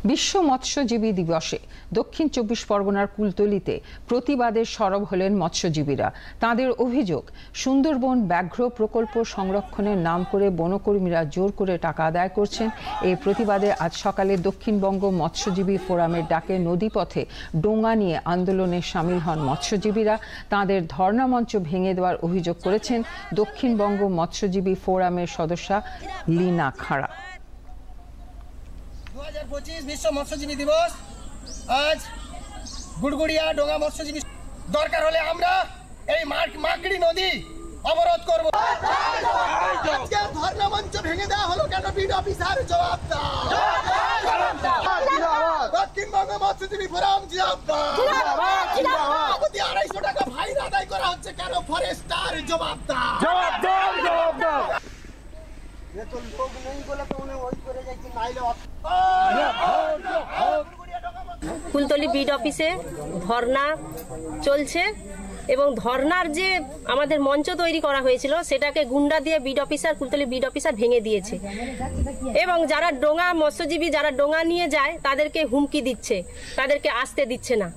বিশ্ব মৎস্যজীবী দিবসে দক্ষিণ ২৪ পরগনার কুলতলিতে প্রতিবাদে সরব হলেন মৎস্যজীবীরা। তাদের অভিযোগ, সুন্দরবন ব্যাঘ্র প্রকল্প সংরক্ষণের নাম করে বনকর্মীরা জোর করে টাকা আদায় করছেন। এই প্রতিবাদে আজ সকালে দক্ষিণবঙ্গ মৎস্যজীবী ফোরামের ডাকে নদীপথে ডোঙা নিয়ে আন্দোলনে সামিল হন মৎস্যজীবীরা। তাদের ধর্ণা মঞ্চ ভেঙে দেওয়ার অভিযোগ করেছেন দক্ষিণবঙ্গ মৎস্যজীবী ফোরামের সদস্যা লীনা খাড়া। 2025 বিশ্ব মৎস্যজীবী দিবস। আজ গুড়গুড়িয়া ডোঙা মৎস্যজীবী দরকার হলে আমরা এই মাগড়ি নদী অবরোধ করব। আজকে ধর্ণা মঞ্চ ভেঙে দেওয়া হলো কেন? বিড অফিসার জবাব দাও। দক্ষিণবঙ্গ মৎস্যজীবী ফোরাম জিন্দাবাদ। 250 টাকা ফাইন আদায় করা হচ্ছে কেন? ফরেস্টার জবাব দাও। কুলতলি বিড অফিসে ধর্ণা চলছে এবং ধর্নার যে আমাদের মঞ্চ তৈরি করা হয়েছিল সেটাকে গুন্ডা দিয়ে কুলতলি বিড অফিসার ভেঙে দিয়েছে এবং যারা ডোঙা মৎস্যজীবী যারা ডোঙা নিয়ে যায় তাদেরকে হুমকি দিচ্ছে, তাদেরকে আসতে দিচ্ছে না।